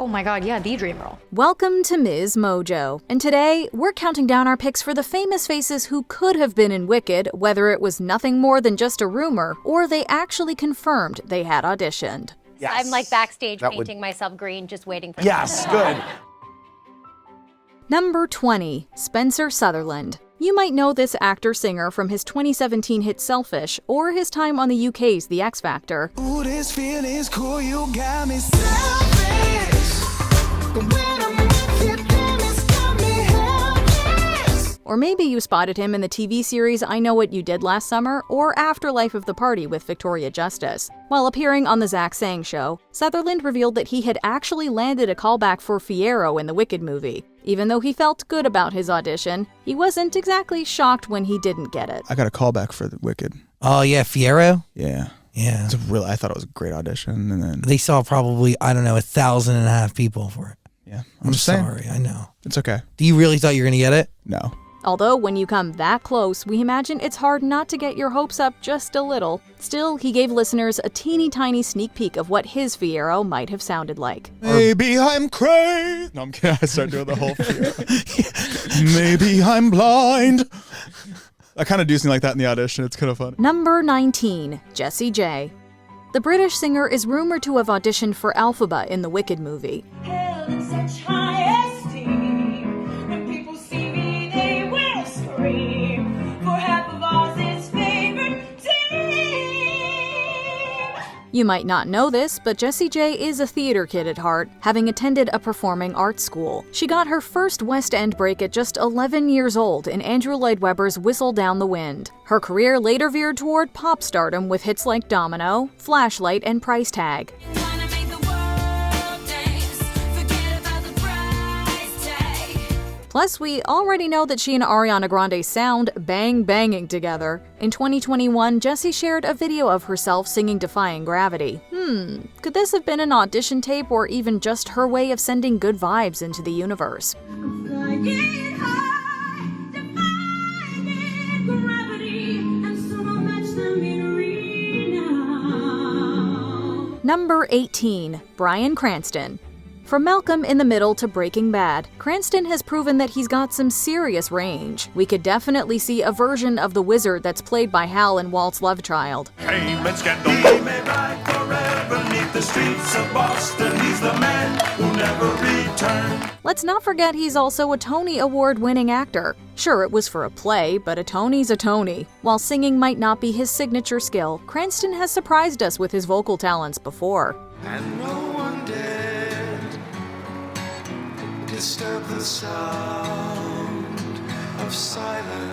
Oh my god, yeah, the dream role. Welcome to MsMojo, and today we're counting down our picks for the famous faces who could have been in Wicked, whether it was nothing more than just a rumor, or they actually confirmed they had auditioned. Yes. I'm like backstage painting myself green, just waiting for Yes, good. Number 20, Spencer Sutherland. You might know this actor-singer from his 2017 hit Selfish, or his time on the UK's The X Factor. Ooh, this feeling's cool, you got me selfish. But when I'm with you, damn, it's got me helpless. Or maybe you spotted him in the TV series I Know What You Did Last Summer, or Afterlife of the Party with Victoria Justice. While appearing on The Zach Sang Show, Sutherland revealed that he had actually landed a callback for Fiyero in the Wicked movie. Even though he felt good about his audition, he wasn't exactly shocked when he didn't get it. I got a callback for the Wicked. Oh yeah, Fiyero? Yeah. Yeah. I thought it was a great audition, and then They saw probably, 1,500 people for it. yeah. I'm just saying. sorry, I know. It's okay. Do you really thought you were going to get it? No. Although when you come that close, we imagine it's hard not to get your hopes up just a little. Still, he gave listeners a teeny tiny sneak peek of what his Fiyero might have sounded like. Maybe I'm crazy. No, I'm kidding. I started doing the whole Fiyero. Maybe I'm blind. I kind of do something like that in the audition. It's kind of funny. Number 19, Jessie J. The British singer is rumored to have auditioned for Elphaba in the Wicked movie. Held in such high esteem. When people see me, they will scream. For half of Oz's favorite team. You might not know this, but Jessie J is a theater kid at heart, having attended a performing arts school. She got her first West End break at just 11 years old in Andrew Lloyd Webber's Whistle Down the Wind. Her career later veered toward pop stardom with hits like Domino, Flashlight, and Price Tag. Plus, we already know that she and Ariana Grande sound banging together. In 2021, Jessie shared a video of herself singing Defying Gravity. Could this have been an audition tape or even just her way of sending good vibes into the universe? Flying high, defying gravity, and so I'll match them in renown. Number 18, Bryan Cranston. From Malcolm in the Middle to Breaking Bad, Cranston has proven that he's got some serious range. We could definitely see a version of the wizard that's played by Hal in Walt's Love Child. Fame and scandal, he may ride forever 'neath the streets of Boston. He's the man who'll never return. Let's not forget he's also a Tony Award-winning actor. Sure, it was for a play, but a Tony's a Tony. While singing might not be his signature skill, Cranston has surprised us with his vocal talents before. And no one dared disturb the sound of silence.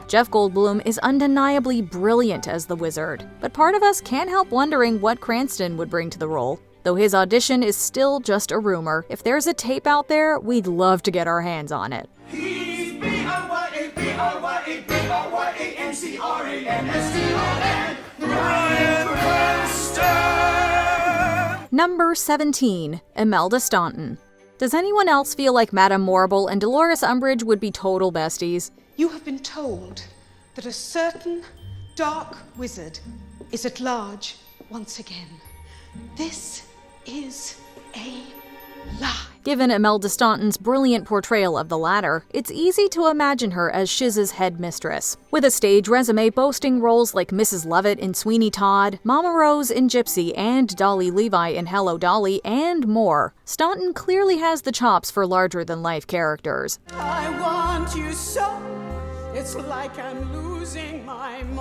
Jeff Goldblum is undeniably brilliant as the wizard, but part of us can't help wondering what Cranston would bring to the role. Though his audition is still just a rumor, if there's a tape out there, we'd love to get our hands on it. He's B-R-Y-A-B-R-Y-A-N-C-R-A-N-S-T-O-N, Bryan Cranston. Number 17, Imelda Staunton. Does anyone else feel like Madame Morrible and Dolores Umbridge would be total besties? You have been told that a certain dark wizard is at large once again. This is a lie. Given Imelda Staunton's brilliant portrayal of the latter, it's easy to imagine her as Shiz's head mistress. With a stage resume boasting roles like Mrs. Lovett in Sweeney Todd, Mama Rose in Gypsy, and Dolly Levi in Hello Dolly, and more, Staunton clearly has the chops for larger-than-life characters. I want you so, it's like I'm losing my mind.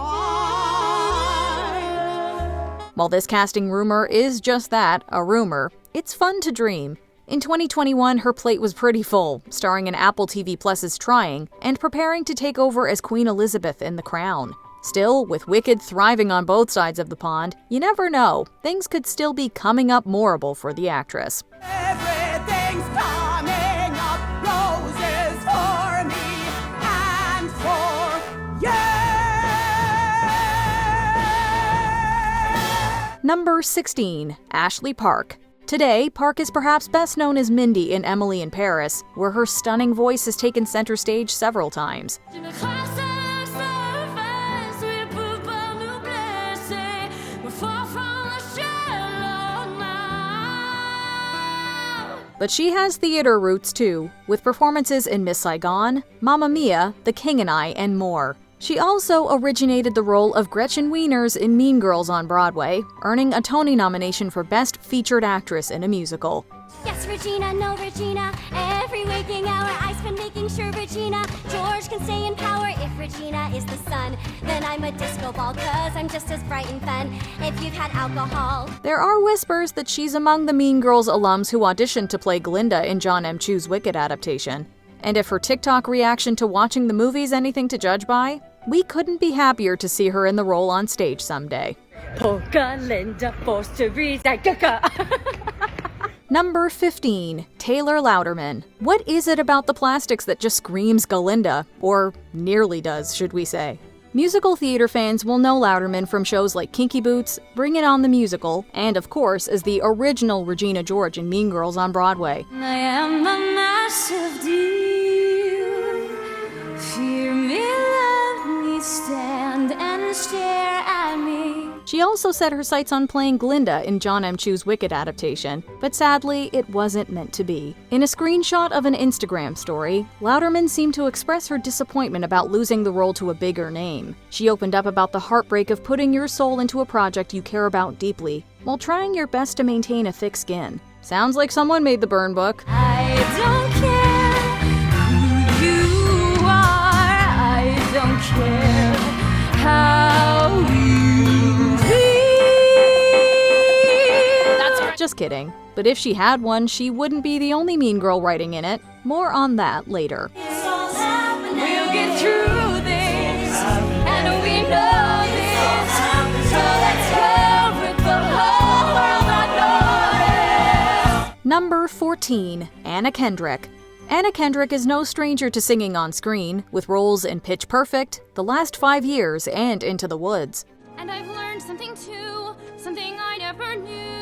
While this casting rumor is just that, a rumor, it's fun to dream. In 2021, her plate was pretty full, starring in Apple TV Plus's Trying, and preparing to take over as Queen Elizabeth in The Crown. Still, with Wicked thriving on both sides of the pond, you never know, things could still be coming up morrible for the actress. Everything's coming up, roses for me and for you. Number 16, Ashley Park. Today, Park is perhaps best known as Mindy in Emily in Paris, where her stunning voice has taken center stage several times. But she has theater roots too, with performances in Miss Saigon, Mamma Mia, The King and I, and more. She also originated the role of Gretchen Wieners in Mean Girls on Broadway, earning a Tony nomination for Best Featured Actress in a Musical. Yes, Regina, no, Regina. Every waking hour I spend making sure Regina George can stay in power. If Regina is the sun, then I'm a disco ball, cause I'm just as bright and fun if you've had alcohol. There are whispers that she's among the Mean Girls alums who auditioned to play Glinda in John M. Chu's Wicked adaptation. And if her TikTok reaction to watching the movie's anything to judge by, we couldn't be happier to see her in the role on stage someday. Polka Linda Number 15, Taylor Louderman. What is it about the plastics that just screams Galinda? Or nearly does, should we say. Musical theater fans will know Louderman from shows like Kinky Boots, Bring It On the Musical, and of course as the original Regina George in Mean Girls on Broadway. I am a massive deal. Fear me, love me, stand and stare at me. She also set her sights on playing Glinda in John M. Chu's Wicked adaptation, but sadly, it wasn't meant to be. In a screenshot of an Instagram story, Louderman seemed to express her disappointment about losing the role to a bigger name. She opened up about the heartbreak of putting your soul into a project you care about deeply, while trying your best to maintain a thick skin. Sounds like someone made the burn book. I don't care who you are. I don't care how you Just kidding. But if she had one, she wouldn't be the only mean girl writing in it. More on that later. We'll get through this, and we know this. So let's go with the whole world on notice. Number 14, Anna Kendrick. Anna Kendrick is no stranger to singing on screen, with roles in Pitch Perfect, The Last 5 Years, and Into the Woods. And I've learned something too, something I never knew.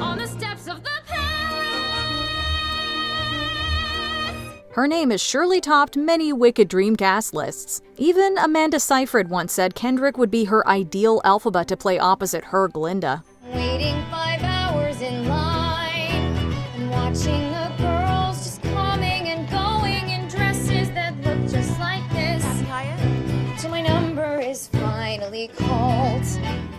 On the steps of the Her name has surely topped many Wicked Dreamcast lists. Even Amanda Seyfried once said Kendrick would be her ideal Elphaba to play opposite her Glinda. Waiting 5 hours in line and watching the girls just coming and going in dresses that look just like this. Till my number is finally called.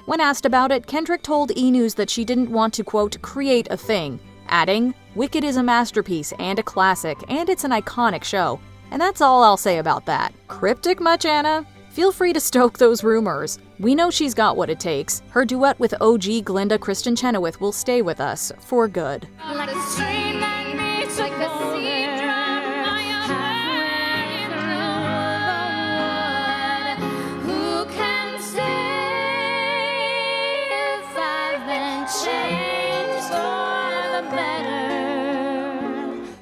When asked about it, Kendrick told E! News that she didn't want to, quote, create a thing, adding, Wicked is a masterpiece and a classic, and it's an iconic show. And that's all I'll say about that. Cryptic much, Anna? Feel free to stoke those rumors. We know she's got what it takes. Her duet with OG Glinda Cristin Chenoweth will stay with us for good. Like a stream that meets like a sea drum, I am in the wood. Who can say if I've been changed for the better?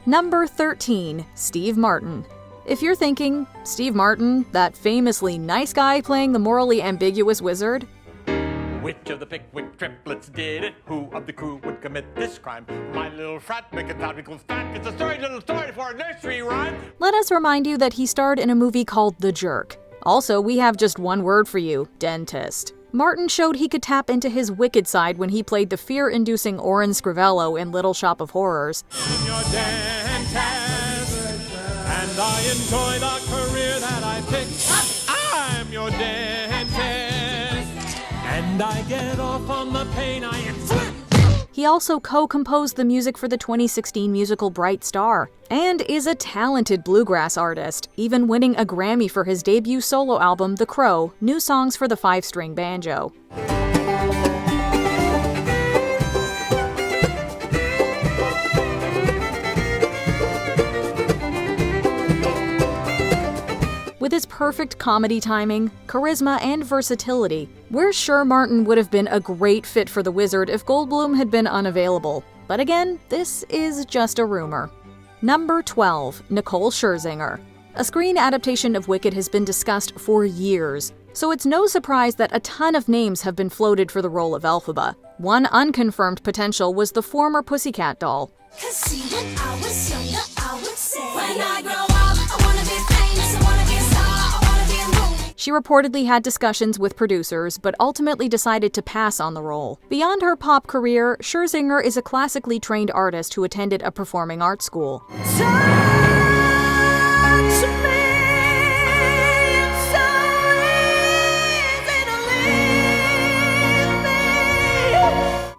Number 13, Steve Martin. If you're thinking, Steve Martin, that famously nice guy playing the morally ambiguous wizard? Which of the Pickwick triplets did it? Who of the crew would commit this crime? My little frat mathematical fact. It's a story, little story for a nursery rhyme. Let us remind you that he starred in a movie called The Jerk. Also, we have just one word for you, dentist. Martin showed he could tap into his wicked side when he played the fear-inducing Oren Scrivello in Little Shop of Horrors. I'm your dentist, and I enjoy the career that I picked. I'm your dentist, and I get off on the pain I inflict. He also co-composed the music for the 2016 musical Bright Star, and is a talented bluegrass artist, even winning a Grammy for his debut solo album, The Crow, New Songs for the 5-String Banjo. With his perfect comedy timing, charisma, and versatility, we're sure Martin would have been a great fit for the Wizard if Goldblum had been unavailable. But again, this is just a rumor. Number 12, Nicole Scherzinger. A screen adaptation of Wicked has been discussed for years, so it's no surprise that a ton of names have been floated for the role of Elphaba. One unconfirmed potential was the former Pussycat doll. 'Cause see, when I was younger, I would say, when I grow up, I wanna be famous, I wanna be a star, I wanna be a movie. She reportedly had discussions with producers, but ultimately decided to pass on the role. Beyond her pop career, Scherzinger is a classically trained artist who attended a performing arts school.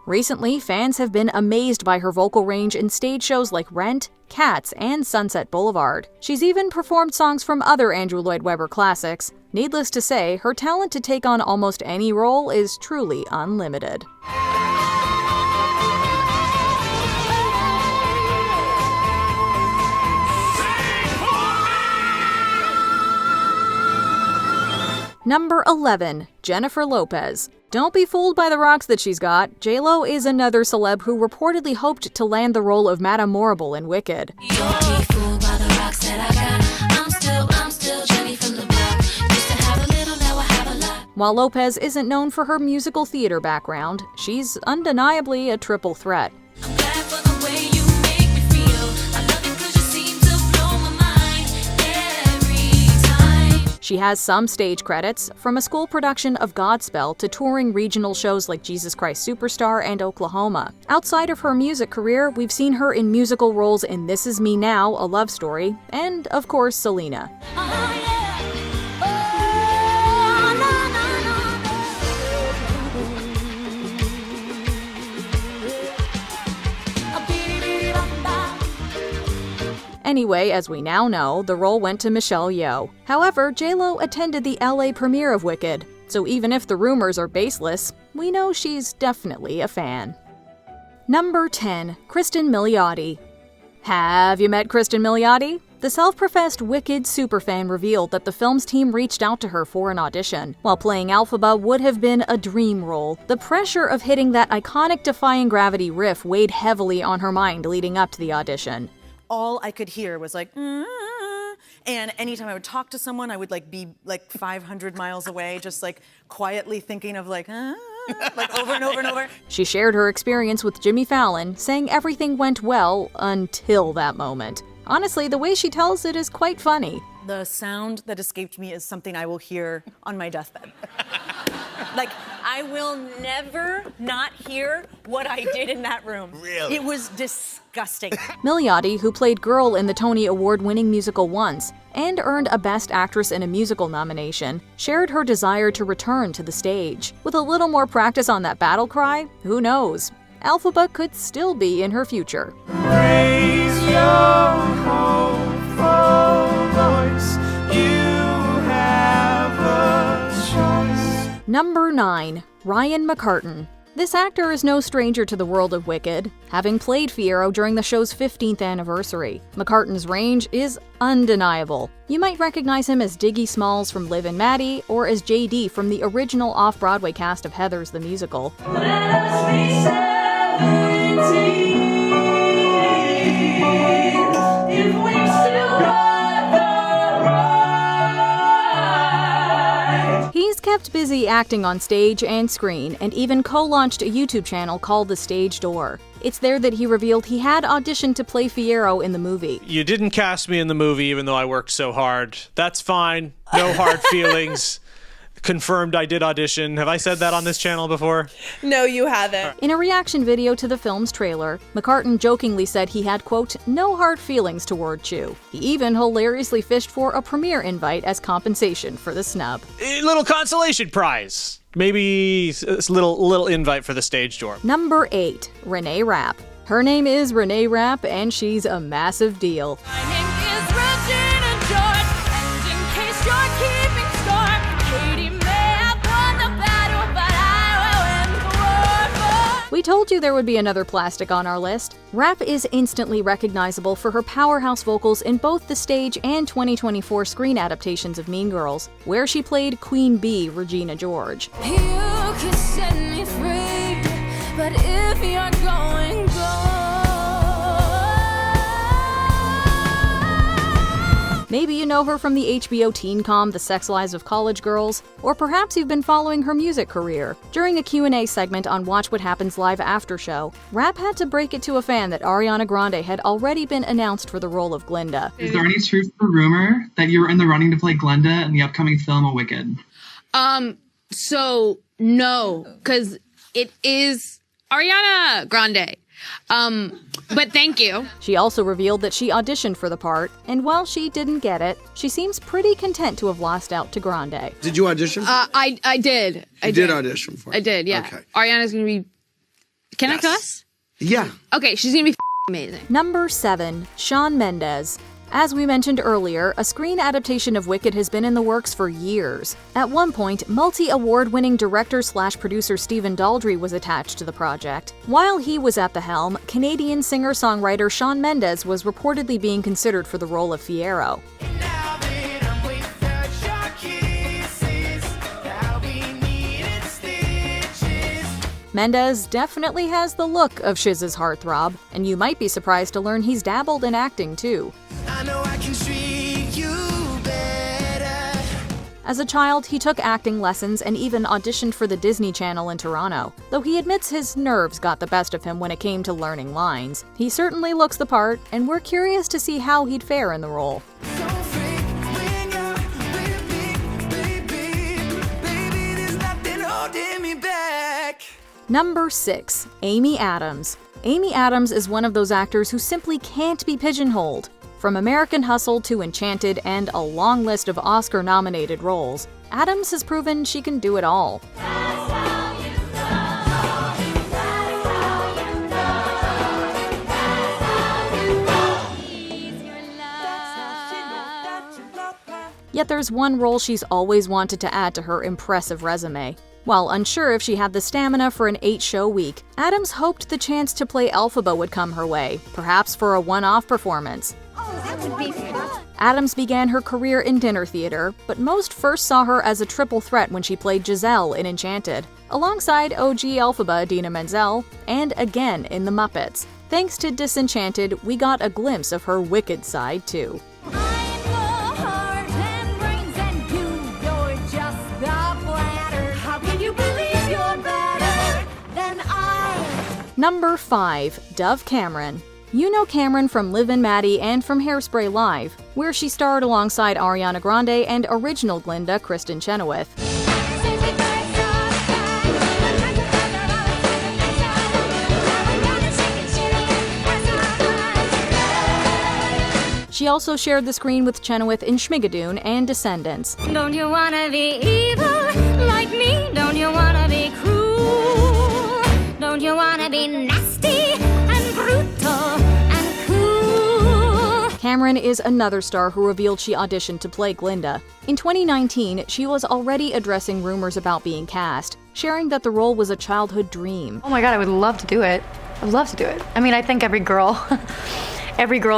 Recently, fans have been amazed by her vocal range in stage shows like Rent, Cats, and Sunset Boulevard. She's even performed songs from other Andrew Lloyd Webber classics. Needless to say, her talent to take on almost any role is truly unlimited. Number 11. Jennifer Lopez. Don't be fooled by the rocks that she's got. J-Lo is another celeb who reportedly hoped to land the role of Madame Morrible in Wicked. While Lopez isn't known for her musical theater background, she's undeniably a triple threat. She has some stage credits, from a school production of Godspell to touring regional shows like Jesus Christ Superstar and Oklahoma. Outside of her music career, we've seen her in musical roles in This Is Me Now, A Love Story, and, of course, Selena. Anyway, as we now know, the role went to Michelle Yeoh. However, J-Lo attended the LA premiere of Wicked, so even if the rumors are baseless, we know she's definitely a fan. Number 10. Cristin Milioti. Have you met Cristin Milioti? The self-professed Wicked superfan revealed that the film's team reached out to her for an audition. While playing Elphaba would have been a dream role, the pressure of hitting that iconic Defying Gravity riff weighed heavily on her mind leading up to the audition. All I could hear was like, and anytime I would talk to someone, I would be 500 miles away, just quietly thinking of over and over and over. She shared her experience with Jimmy Fallon, saying everything went well until that moment. Honestly, the way she tells it is quite funny. The sound that escaped me is something I will hear on my deathbed. I will never not hear what I did in that room. Really? It was disgusting. Milioti, who played Girl in the Tony Award-winning musical Once, and earned a Best Actress in a Musical nomination, shared her desire to return to the stage. With a little more practice on that battle cry, who knows? Elphaba could still be in her future. Raise your hopeful voice. You have a choice. Number 9. Ryan McCartan. This actor is no stranger to the world of Wicked, having played Fiyero during the show's 15th anniversary. McCartan's range is undeniable. You might recognize him as Diggy Smalls from Liv and Maddie, or as JD from the original off-Broadway cast of Heathers the Musical. Let us be 17 if we still got the right. He's kept busy acting on stage and screen, and even co-launched a YouTube channel called The Stage Door. It's there that he revealed he had auditioned to play Fiyero in the movie. You didn't cast me in the movie even though I worked so hard. That's fine. No hard feelings. Confirmed I did audition. Have I said that on this channel before? No, you haven't. In a reaction video to the film's trailer, McCartan jokingly said he had, quote, no hard feelings toward Chew. He even hilariously fished for a premiere invite as compensation for the snub. A little consolation prize. Maybe a little invite for the Stage Door. Number 8. Renee Rapp. Her name is Renee Rapp, and she's a massive deal. My name is Regina George, and in case you're keeping score, Katie may have won the battle, but I will win the war. We told you there would be another plastic on our list. Rapp is instantly recognizable for her powerhouse vocals in both the stage and 2024 screen adaptations of Mean Girls, where she played Queen Bee Regina George. You can set me free, but if you're going, go. Maybe you know her from the HBO teen com The Sex Lives of College Girls, or perhaps you've been following her music career. During a Q&A segment on Watch What Happens Live After Show, Rapp had to break it to a fan that Ariana Grande had already been announced for the role of Glinda. Is there any truth to the rumor that you were in the running to play Glinda in the upcoming film Wicked? So no, because it is Ariana Grande. But thank you. She also revealed that she auditioned for the part, and while she didn't get it, she seems pretty content to have lost out to Grande. Did you audition? I did. I did audition for it. I did, yeah. Okay. Ariana's gonna be... Can I cuss? Yeah. Okay, she's gonna be amazing. Number 7. Shawn Mendes. As we mentioned earlier, a screen adaptation of Wicked has been in the works for years. At one point, multi-award-winning director/producer Stephen Daldry was attached to the project. While he was at the helm, Canadian singer-songwriter Shawn Mendes was reportedly being considered for the role of Fiyero. Mendes definitely has the look of Shiz's heartthrob, and you might be surprised to learn he's dabbled in acting too. I know I can treat you better. As a child, he took acting lessons and even auditioned for the Disney Channel in Toronto. Though he admits his nerves got the best of him when it came to learning lines. He certainly looks the part, and we're curious to see how he'd fare in the role. Number 6. Amy Adams. Amy Adams is one of those actors who simply can't be pigeonholed. From American Hustle to Enchanted and a long list of Oscar-nominated roles, Adams has proven she can do it all. Yet there's one role she's always wanted to add to her impressive resume. While unsure if she had the stamina for an 8-show week, Adams hoped the chance to play Elphaba would come her way, perhaps for a one-off performance. Adams began her career in dinner theater, but most first saw her as a triple threat when she played Giselle in Enchanted, alongside OG Elphaba Idina Menzel, and again in The Muppets. Thanks to Disenchanted, we got a glimpse of her wicked side too. Number 5. Dove Cameron. You know Cameron from Liv and Maddie and from Hairspray Live, where she starred alongside Ariana Grande and original Glinda Cristin Chenoweth. She also shared the screen with Chenoweth in Schmigadoon and Descendants. Don't you wanna be evil like me? Don't you wanna be cruel? Don't you wanna be nasty and brutal and cool? Cameron is another star who revealed she auditioned to play Glinda. In 2019, she was already addressing rumors about being cast, sharing that the role was a childhood dream. Oh my god, I would love to do it. I'd love to do it. I mean, I think every girl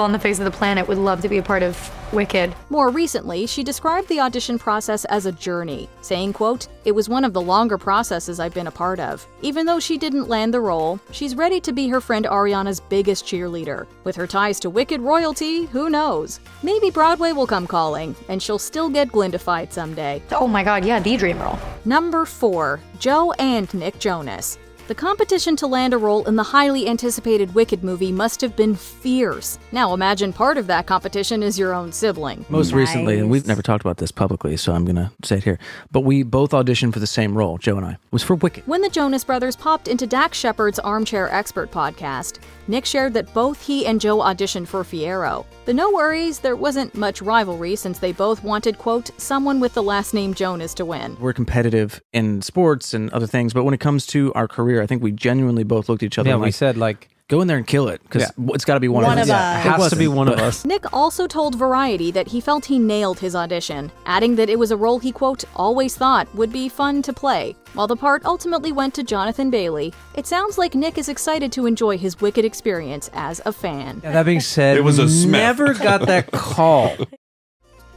on the face of the planet would love to be a part of Wicked. More recently, she described the audition process as a journey, saying, quote, "It was one of the longer processes I've been a part of. Even though she didn't land the role, she's ready to be her friend Ariana's biggest cheerleader. With her ties to Wicked royalty, who knows? Maybe Broadway will come calling, and she'll still get Glindified someday." Oh my god, yeah, the dream role. Number 4. Joe and Nick Jonas. The competition to land a role in the highly anticipated Wicked movie must have been fierce. Now imagine part of that competition is your own sibling. Most recently, and we've never talked about this publicly, so I'm going to say it here, but we both auditioned for the same role, Joe and I. It was for Wicked. When the Jonas Brothers popped into Dax Shepard's Armchair Expert podcast, Nick shared that both he and Joe auditioned for Fiyero. But no worries, there wasn't much rivalry since they both wanted, quote, someone with the last name Jonas to win. We're competitive in sports and other things, but when it comes to our career, I think we genuinely both looked at each other and we said, like, go in there and kill it, because it's got to be one of us. Yeah, it has to be one of us. Nick also told Variety that he felt he nailed his audition, adding that it was a role he, quote, always thought would be fun to play. While the part ultimately went to Jonathan Bailey, it sounds like Nick is excited to enjoy his Wicked experience as a fan. Yeah, that being said, it was a never got that call.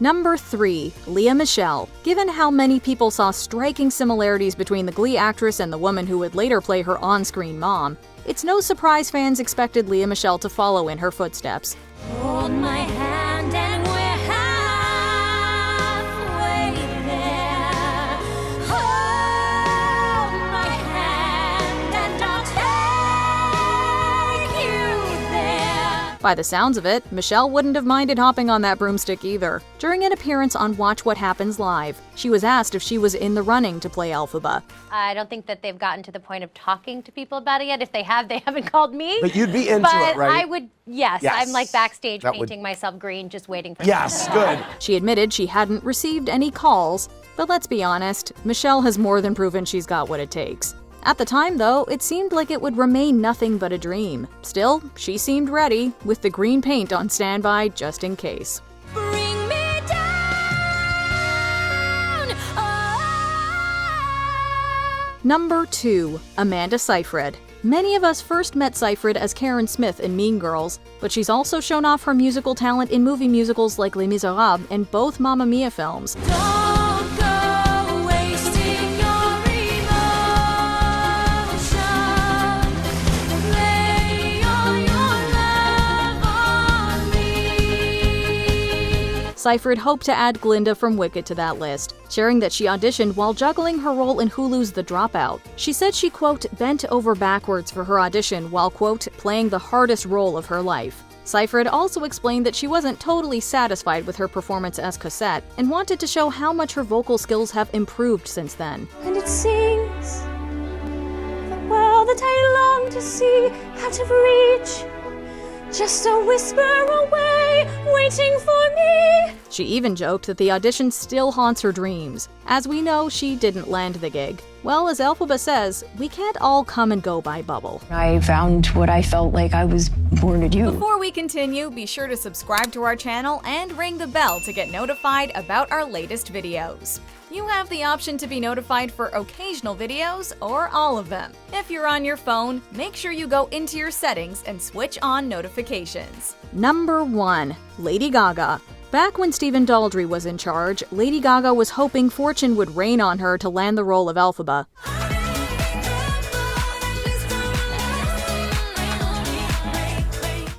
Number 3. Lea Michele. Given how many people saw striking similarities between the Glee actress and the woman who would later play her on-screen mom, it's no surprise fans expected Lea Michele to follow in her footsteps. Hold my hand and we're By the sounds of it, Michele wouldn't have minded hopping on that broomstick either. During an appearance on Watch What Happens Live, she was asked if she was in the running to play Elphaba. I don't think that they've gotten to the point of talking to people about it yet. If they have, they haven't called me. But you'd be into it, right? I would, yes. Yes. I'm like backstage That would- painting myself green, just waiting for Yes, good. She admitted she hadn't received any calls, but let's be honest, Michele has more than proven she's got what it takes. At the time, though, it seemed like it would remain nothing but a dream. Still, she seemed ready, with the green paint on standby just in case. Number 2. Amanda Seyfried. Many of us first met Seyfried as Karen Smith in Mean Girls, but she's also shown off her musical talent in movie musicals like Les Miserables and both Mamma Mia films. Seyfried hoped to add Glinda from Wicked to that list, sharing that she auditioned while juggling her role in Hulu's The Dropout. She said she, quote, bent over backwards for her audition while, quote, playing the hardest role of her life. Seyfried also explained that she wasn't totally satisfied with her performance as Cosette and wanted to show how much her vocal skills have improved since then. And it seems the world that I long to see out of reach, just a whisper away, waiting for me. She even joked that the audition still haunts her dreams. As we know, she didn't land the gig. Well, as Elphaba says, we can't all come and go by bubble. I found what I felt like I was born to do. Before we continue, be sure to subscribe to our channel and ring the bell to get notified about our latest videos. You have the option to be notified for occasional videos or all of them. If you're on your phone, make sure you go into your settings and switch on notifications. Number 1. Lady Gaga. Back when Stephen Daldry was in charge, Lady Gaga was hoping fortune would rain on her to land the role of Elphaba.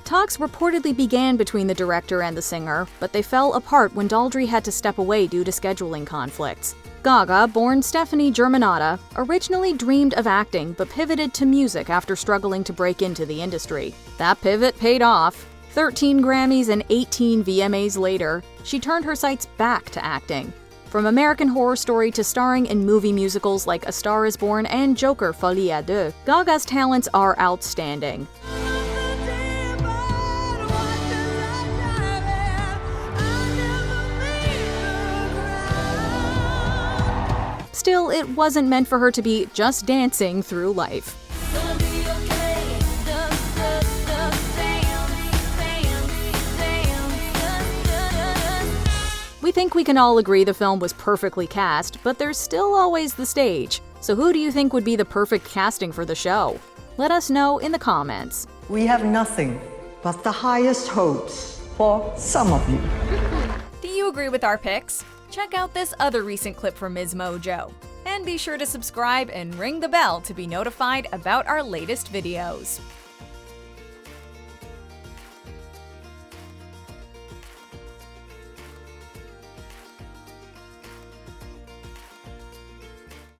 Talks reportedly began between the director and the singer, but they fell apart when Daldry had to step away due to scheduling conflicts. Gaga, born Stephanie Germanotta, originally dreamed of acting but pivoted to music after struggling to break into the industry. That pivot paid off. 13 Grammys and 18 VMAs later, she turned her sights back to acting. From American Horror Story to starring in movie musicals like A Star is Born and Joker Folie à Deux, Gaga's talents are outstanding. Still, it wasn't meant for her to be just dancing through life. We think we can all agree the film was perfectly cast, but there's still always the stage. So who do you think would be the perfect casting for the show? Let us know in the comments. We have nothing but the highest hopes for some of you. Do you agree with our picks? Check out this other recent clip from MsMojo. And be sure to subscribe and ring the bell to be notified about our latest videos.